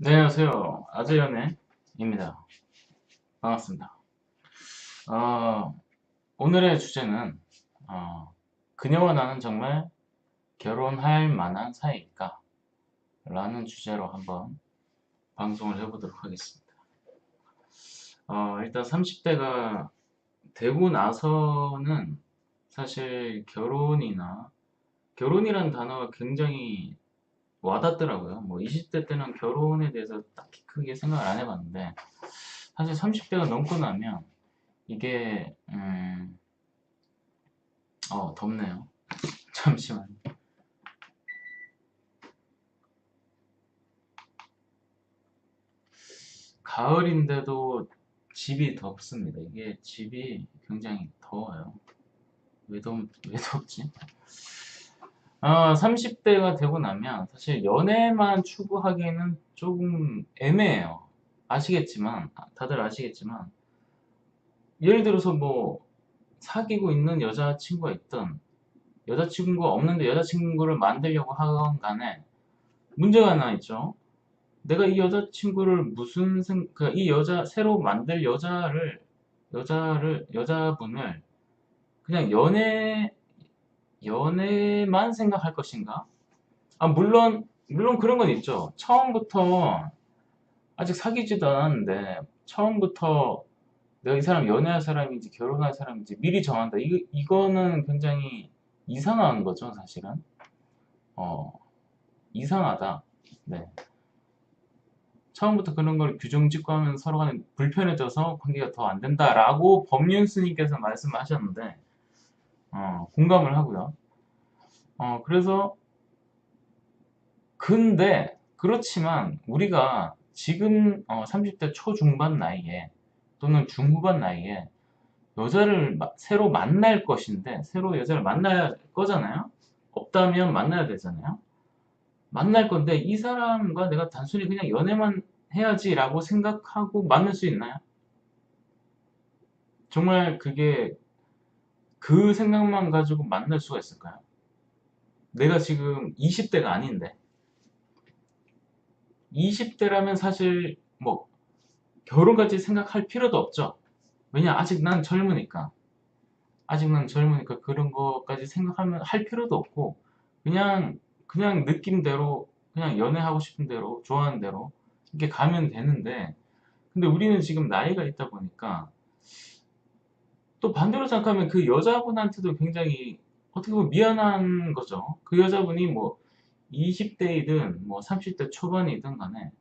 네, 안녕하세요. 아재연애입니다. 반갑습니다. 어, 오늘의 주제는, 어, 그녀와 나는 정말 결혼할 만한 사이일까? 라는 주제로 한번 방송을 해보도록 하겠습니다. 일단 30대가 되고 나서는 사실 결혼이란 단어가 굉장히 와닿더라고요. 뭐 20대 때는 결혼에 대해서 딱히 크게 생각을 안 해봤는데, 사실 30대가 넘고 나면 이게 덥네요. 잠시만요. 가을인데도 집이 덥습니다. 이게 집이 굉장히 더워요. 왜 덥지? 30대가 되고 나면 사실 연애만 추구하기에는 조금 애매해요. 다들 아시겠지만, 예를 들어서 뭐, 사귀고 있는 여자친구가 있든, 여자친구가 없는데 여자친구를 만들려고 하건 간에 문제가 하나 있죠. 내가 이 여자친구를 그러니까 이 새로 만들 여자분을 그냥 연애만 생각할 것인가? 물론 그런 건 있죠. 처음부터, 아직 사귀지도 않았는데, 처음부터 내가 이 사람 연애할 사람인지 결혼할 사람인지 미리 정한다. 이거는 굉장히 이상한 거죠, 사실은. 어, 이상하다. 네. 처음부터 그런 걸 규정 짓고 하면 서로 간에 불편해져서 관계가 더 안 된다라고 법륜스님께서 말씀하셨는데, 공감을 하고요. 그래서, 그렇지만 우리가 지금 30대 초중반 나이에 또는 중후반 나이에 새로 만날 것인데, 새로 여자를 만날 거잖아요? 없다면 만나야 되잖아요? 만날 건데, 이 사람과 내가 단순히 그냥 연애만 해야지라고 생각하고 만날 수 있나요? 정말 그게 그 생각만 가지고 만날 수가 있을까요? 내가 지금 20대가 아닌데 20대라면 사실 뭐 결혼까지 생각할 필요도 없죠. 왜냐 아직 난 젊으니까 그런 것까지 생각하면 할 필요도 없고 그냥 느낌대로 그냥 연애하고 싶은 대로 좋아하는 대로 이렇게 가면 되는데, 근데 우리는 지금 나이가 있다 보니까 또 반대로 생각하면 그 여자분한테도 굉장히 어떻게 보면 미안한 거죠. 그 여자분이 뭐 20대이든 뭐 30대 초반이든 간에,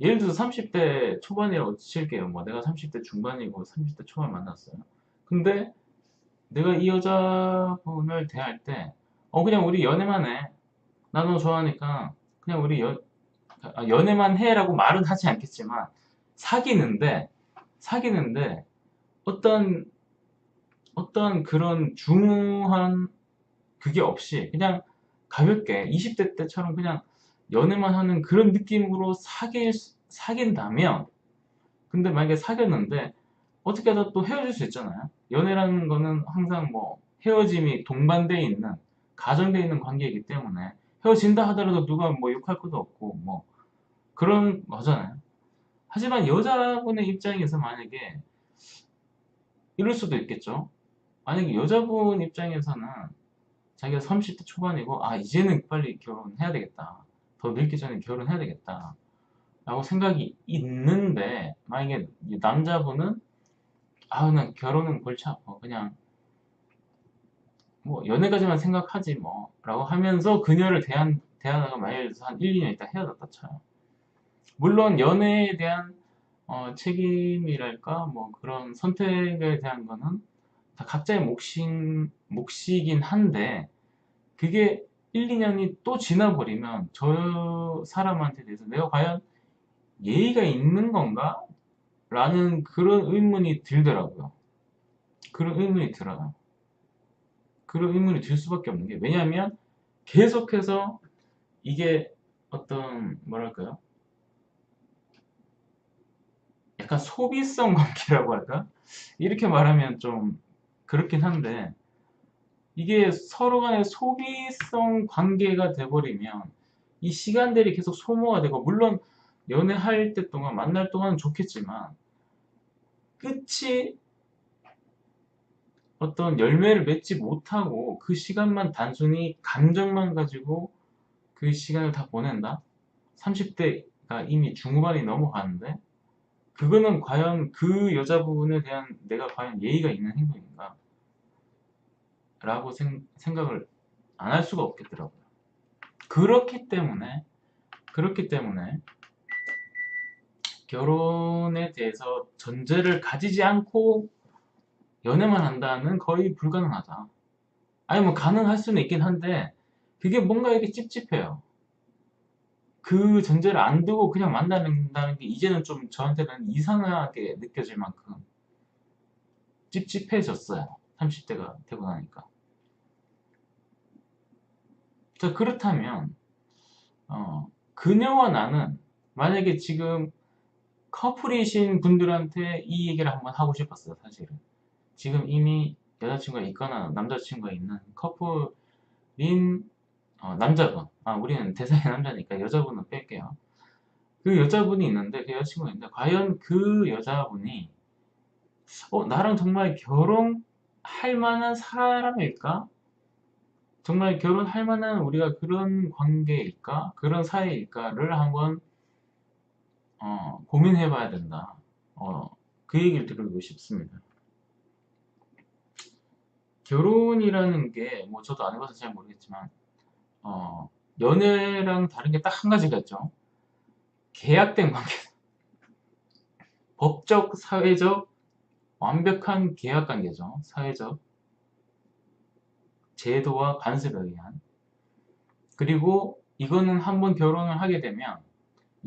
예를 들어서 30대 초반이라고 칠게요. 뭐 내가 30대 중반이고 30대 초반 만났어요. 근데 내가 이 여자분을 대할 때 그냥 우리 연애만 해. 나 너 좋아하니까 그냥 연애만 해라고 말은 하지 않겠지만, 사귀는데 사귀는데 어떤 그런 중후한 그게 없이 그냥 가볍게 20대 때처럼 그냥 연애만 하는 그런 느낌으로 사귄다면, 근데 만약에 사귀었는데 어떻게 하다 또 헤어질 수 있잖아요. 연애라는 거는 항상 뭐 헤어짐이 동반되어 있는, 가정되어 있는 관계이기 때문에 헤어진다 하더라도 누가 뭐 욕할 것도 없고 뭐 그런 거잖아요. 하지만 여자분의 입장에서 만약에 이럴 수도 있겠죠. 만약에 여자분 입장에서는 자기가 30대 초반이고, 이제는 빨리 결혼해야 되겠다, 더 늙기 전에 결혼해야 되겠다 라고 생각이 있는데, 만약에 이 남자분은 난 결혼은 골치 아파, 그냥 뭐 연애까지만 생각하지 뭐 라고 하면서 그녀를 대하다가 만약에 한 1, 2년 있다 헤어졌다 쳐요. 물론 연애에 대한 책임이랄까 뭐 그런 선택에 대한 거는 다 각자의 몫이긴 한데, 그게 1, 2년이 또 지나버리면 저 사람한테 대해서 내가 과연 예의가 있는 건가? 라는 그런 의문이 들더라고요. 그런 의문이 들어요. 그런 의문이 들 수밖에 없는 게, 왜냐하면 계속해서 이게 어떤 뭐랄까요? 약간 소비성 관계라고 할까? 이렇게 말하면 좀 그렇긴 한데, 이게 서로 간의 소비성 관계가 돼버리면 이 시간들이 계속 소모가 되고, 물론 연애할 때 동안 만날 동안은 좋겠지만 끝이 어떤 열매를 맺지 못하고 그 시간만 단순히 감정만 가지고 그 시간을 다 보낸다? 30대가 이미 중후반이 넘어가는데 그거는 과연 그 여자분에 대한 내가 과연 예의가 있는 행동인가? 라고 생각을 안 할 수가 없겠더라고요. 그렇기 때문에 결혼에 대해서 전제를 가지지 않고 연애만 한다는 거의 불가능하다. 아니 뭐 가능할 수는 있긴 한데 그게 뭔가 이렇게 찝찝해요. 그 전제를 안 두고 그냥 만나는다는 게 이제는 좀 저한테는 이상하게 느껴질 만큼 찝찝해졌어요. 30대가 되고 나니까. 자, 그렇다면 그녀와 나는 만약에 지금 커플이신 분들한테 이 얘기를 한번 하고 싶었어요. 사실은 지금 이미 여자친구가 있거나 남자친구가 있는 커플인 남자분, 우리는 대상이 남자니까 여자분은 뺄게요. 그 여자분이 있는데 그 여자친구가 있는데 과연 그 여자분이 나랑 정말 결혼할 만한 사람일까? 정말 결혼할 만한 우리가 그런 관계일까? 그런 사이일까를 한번 고민해 봐야 된다. 그 얘기를 드리고 싶습니다. 결혼이라는 게 뭐 저도 안 해봐서 잘 모르겠지만 연애랑 다른 게 딱 한 가지가 있죠. 계약된 관계, 법적, 사회적, 완벽한 계약 관계죠. 사회적 제도와 관습에 의한. 그리고 이거는 한번 결혼을 하게 되면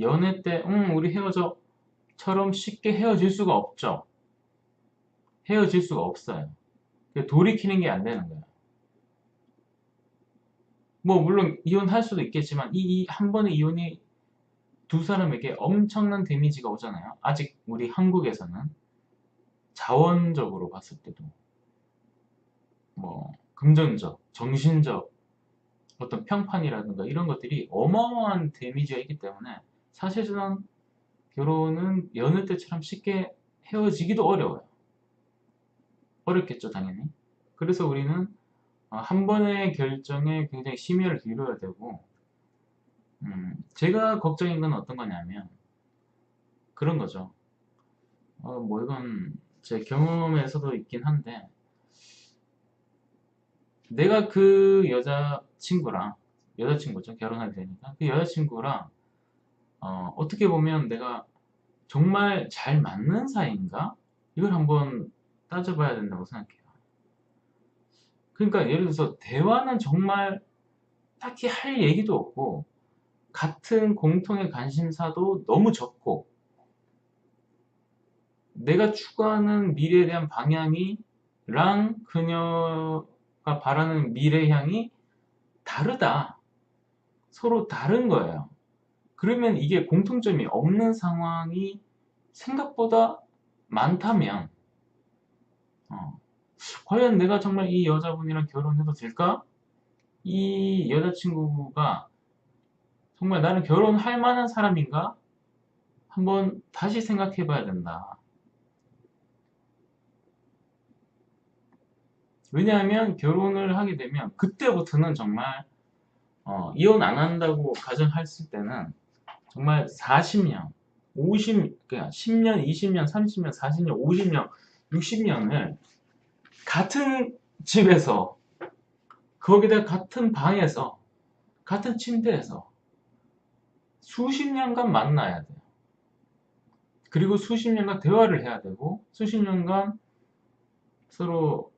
연애 때 우리 헤어져처럼 쉽게 헤어질 수가 없죠. 헤어질 수가 없어요. 돌이키는 게 안 되는 거예요. 뭐 물론 이혼할 수도 있겠지만 이 한 번의 이혼이 두 사람에게 엄청난 데미지가 오잖아요. 아직 우리 한국에서는 자원적으로 봤을 때도 뭐 금전적, 정신적 어떤 평판이라든가 이런 것들이 어마어마한 데미지가 있기 때문에 사실상 결혼은 여느 때처럼 쉽게 헤어지기도 어려워요. 어렵겠죠, 당연히. 그래서 우리는 한 번의 결정에 굉장히 심혈을 기울여야 되고, 제가 걱정인 건 어떤 거냐면 그런 거죠. 뭐 이건 제 경험에서도 있긴 한데, 내가 그 여자친구죠. 결혼하게 되니까. 그 여자친구랑, 어떻게 보면 내가 정말 잘 맞는 사이인가? 이걸 한번 따져봐야 된다고 생각해요. 그러니까 예를 들어서 대화는 정말 딱히 할 얘기도 없고, 같은 공통의 관심사도 너무 적고, 내가 추구하는 미래에 대한 방향이랑 그녀가 바라는 미래향이 다르다. 서로 다른 거예요. 그러면 이게 공통점이 없는 상황이 생각보다 많다면, 어, 과연 내가 정말 이 여자분이랑 결혼해도 될까? 이 여자친구가 정말 나는 결혼할 만한 사람인가? 한번 다시 생각해 봐야 된다. 왜냐하면 결혼을 하게 되면 그때부터는 정말 이혼 안 한다고 가정했을 때는 정말 40년, 그러니까 10년, 20년, 30년, 40년, 50년, 60년을 같은 집에서 거기다 같은 방에서 같은 침대에서 수십 년간 만나야 돼요. 그리고 수십 년간 대화를 해야 되고 수십 년간 서로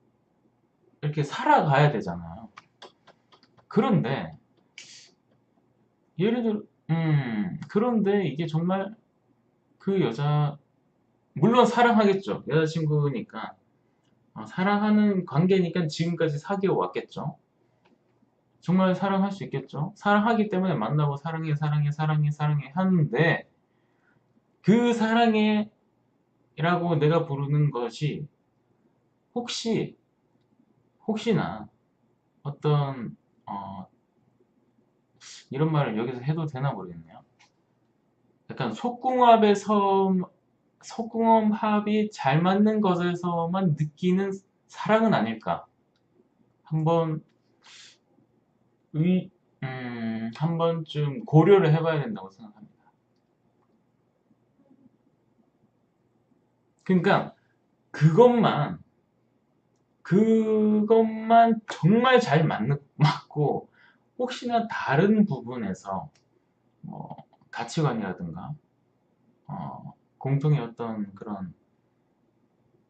이렇게 살아가야 되잖아요. 그런데 예를 들어 그런데 이게 정말 그 여자 물론 사랑하겠죠. 여자친구니까 사랑하는 관계니까 지금까지 사귀어 왔겠죠. 정말 사랑할 수 있겠죠. 사랑하기 때문에 만나고 사랑해 사랑해 사랑해 사랑해 하는데 그 사랑해라고 내가 부르는 것이 혹시 혹시나 어떤 이런 말을 여기서 해도 되나 모르겠네요. 약간 속궁합이 잘 맞는 것에서만 느끼는 사랑은 아닐까. 한번 의, 한 번쯤 고려를 해봐야 된다고 생각합니다. 그러니까 그것만 정말 잘 맞고 혹시나 다른 부분에서 뭐 가치관이라든가 공통의 어떤 그런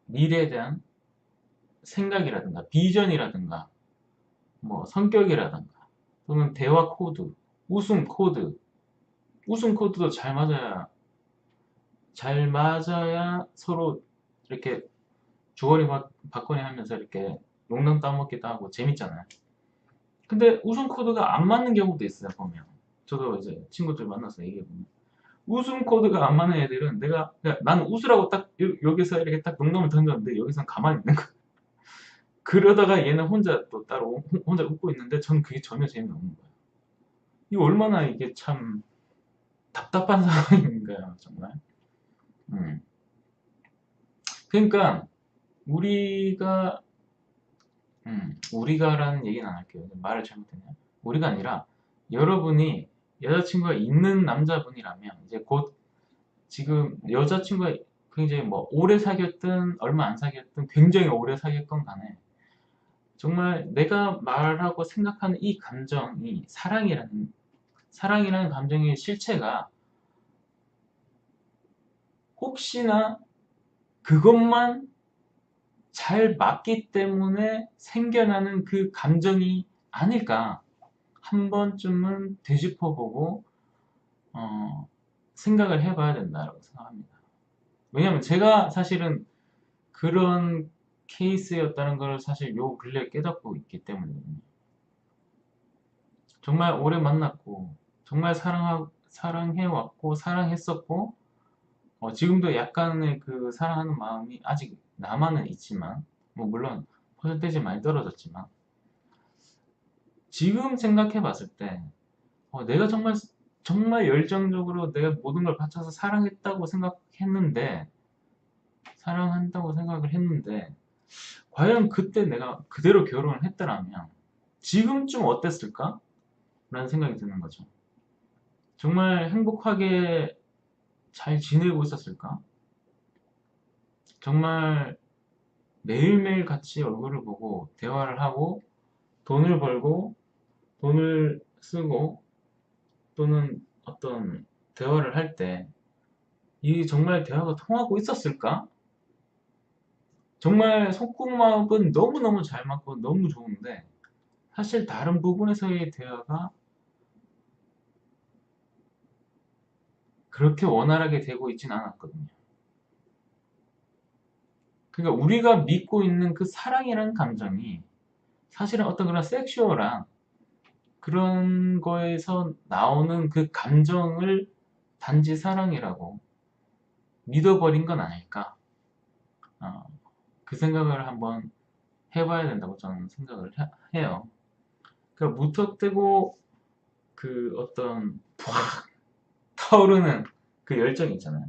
미래에 대한 생각이라든가 비전이라든가 뭐 성격이라든가 또는 대화 코드, 웃음 코드, 웃음 코드도 잘 맞아야 서로 이렇게 주거니 받거니 하면서 이렇게 농담 따먹기도 하고 재밌잖아요. 근데 웃음 코드가 안 맞는 경우도 있어요, 보면. 저도 이제 친구들 만나서 얘기해보면. 웃음 코드가 안 맞는 애들은 나는 웃으라고 딱 여기서 이렇게 딱 농담을 던졌는데 여기선 가만히 있는 거야. 그러다가 얘는 혼자 또 따로 혼자 웃고 있는데 저는 그게 전혀 재미없는 거예요. 이거 얼마나 이게 참 답답한 상황인가요, 정말. 음. 그러니까 우리가 우리가라는 얘기는 안 할게요. 말을 잘못했냐? 우리가 아니라 여러분이 여자친구가 있는 남자분이라면 이제 곧 지금 여자친구가 굉장히 뭐 오래 사귀었든 얼마 안 사귀었든 굉장히 오래 사귀었건 간에 정말 내가 말하고 생각하는 이 감정이 사랑이라는 감정의 실체가 혹시나 그것만 잘 맞기 때문에 생겨나는 그 감정이 아닐까 한 번쯤은 되짚어보고 생각을 해봐야 된다고 생각합니다. 왜냐면 제가 사실은 그런 케이스였다는 걸 사실 요 근래 깨닫고 있기 때문에 정말 오래 만났고 정말 사랑해왔고 사랑했었고 지금도 약간의 그 사랑하는 마음이 아직 남아는 있지만 뭐 물론 퍼센테이지 많이 떨어졌지만 지금 생각해 봤을 때 내가 정말 열정적으로 내가 모든 걸 바쳐서 사랑한다고 생각을 했는데 과연 그때 내가 그대로 결혼을 했더라면 지금쯤 어땠을까? 라는 생각이 드는 거죠. 정말 행복하게 잘 지내고 있었을까? 정말 매일매일 같이 얼굴을 보고 대화를 하고 돈을 벌고 돈을 쓰고 또는 어떤 대화를 할 때 이 정말 대화가 통하고 있었을까? 정말 속궁합은 너무너무 잘 맞고 너무 좋은데 사실 다른 부분에서의 대화가 그렇게 원활하게 되고 있진 않았거든요. 그러니까 우리가 믿고 있는 그 사랑이라는 감정이 사실은 어떤 그런 섹슈얼한 그런 거에서 나오는 그 감정을 단지 사랑이라고 믿어버린 건 아닐까. 어, 그 생각을 한번 해봐야 된다고 저는 생각을 해요. 그러니까 무턱대고 그 어떤 팍 타오르는 그 열정 있잖아요.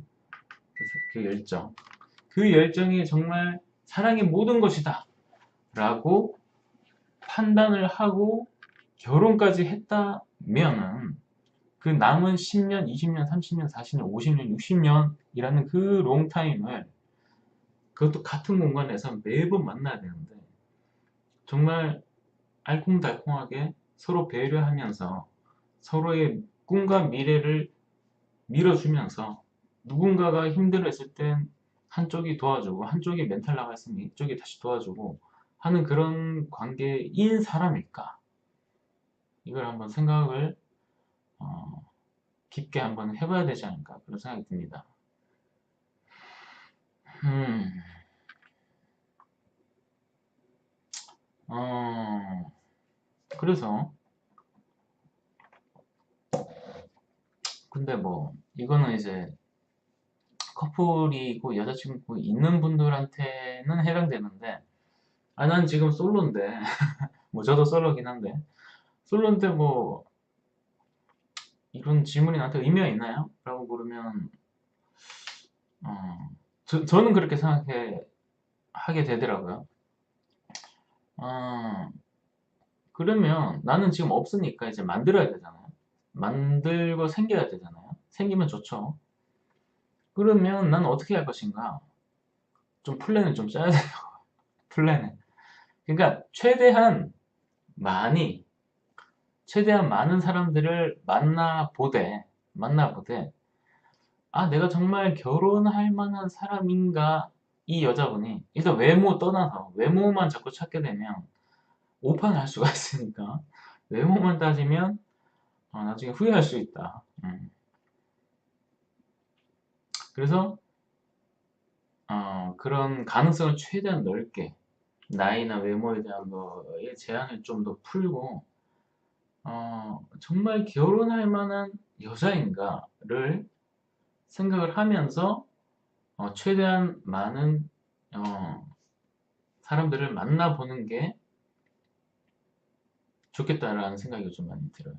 그 열정. 그 열정이 정말 사랑의 모든 것이다 라고 판단을 하고 결혼까지 했다면은 그 남은 10년, 20년, 30년, 40년, 50년, 60년이라는 그 롱타임을 그것도 같은 공간에서 매번 만나야 되는데 정말 알콩달콩하게 서로 배려하면서 서로의 꿈과 미래를 밀어주면서 누군가가 힘들어했을 땐 한쪽이 도와주고 한쪽이 멘탈 나가 있으면 이쪽이 다시 도와주고 하는 그런 관계인 사람일까? 이걸 한번 생각을 어, 깊게 한번 해봐야 되지 않을까 그런 생각이 듭니다. 음, 어, 그래서 근데 뭐 이거는 이제 커플이고 여자친구 있는 분들한테는 해당되는데 난 지금 솔로인데 뭐 저도 솔로긴 한데 솔로인데 뭐 이런 질문이 나한테 의미가 있나요? 라고 물으면 어, 저는 그렇게 하게 되더라고요. 어, 그러면 나는 지금 없으니까 이제 만들어야 되잖아요. 만들고 생겨야 되잖아요. 생기면 좋죠. 그러면 나는 어떻게 할 것인가? 좀 플랜을 좀 짜야 돼요. 플랜을. 그러니까 많이, 최대한 많은 사람들을 만나보되, 아, 내가 정말 결혼할 만한 사람인가? 이 여자분이, 일단 외모 떠나서, 외모만 자꾸 찾게 되면, 오판을 할 수가 있으니까, 외모만 따지면, 나중에 후회할 수 있다. 그래서, 그런 가능성을 최대한 넓게, 나이나 외모에 대한 거에 제한을 좀 더 풀고, 정말 결혼할 만한 여자인가를 생각을 하면서 최대한 많은 어, 사람들을 만나보는 게 좋겠다라는 생각이 좀 많이 들어요.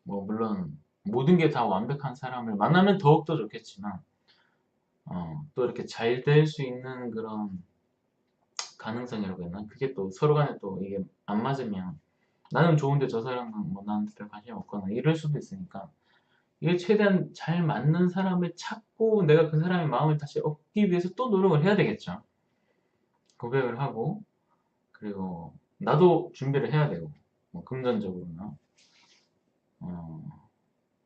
뭐 물론 모든 게 다 완벽한 사람을 만나면 더욱더 좋겠지만 또 이렇게 잘 될 수 있는 그런 가능성이라고 했나? 그게 또 서로 간에 또 이게 안 맞으면 나는 좋은데 저 사람은 뭐 나한테 별 관심 없거나 이럴 수도 있으니까 이게 최대한 잘 맞는 사람을 찾고 내가 그 사람의 마음을 다시 얻기 위해서 또 노력을 해야 되겠죠. 고백을 하고 그리고 나도 준비를 해야 되고 뭐 금전적으로나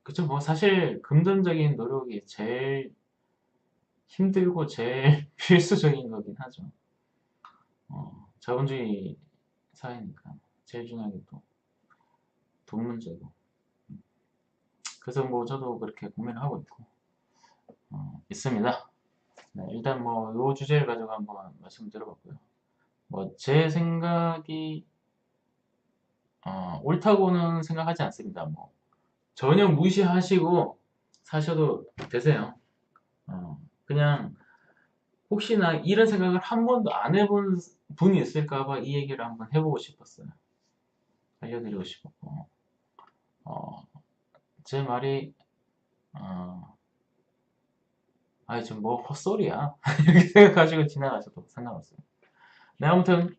그쵸. 뭐 사실 금전적인 노력이 제일 힘들고 제일 필수적인 거긴 하죠. 자본주의 사회니까 제일 중요한 게 또 돈 문제고. 그래서 뭐 저도 그렇게 고민을 하고 있고 있습니다. 네, 일단 뭐 요 주제를 가지고 한번 말씀드려봤고요. 뭐 제 생각이 옳다고는 생각하지 않습니다. 뭐 전혀 무시하시고 사셔도 되세요. 그냥 혹시나 이런 생각을 한 번도 안 해본 분이 있을까봐 이 얘기를 한번 해보고 싶었어요. 알려드리고 싶었고, 어, 제 말이, 어, 아니, 지금 뭐 헛소리야. 이렇게 생각하시고 지나가셔도 상관없어요. 네, 아무튼,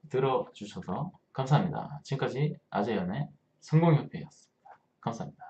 들어주셔서 감사합니다. 지금까지 아재연의 성공협회였습니다. 감사합니다.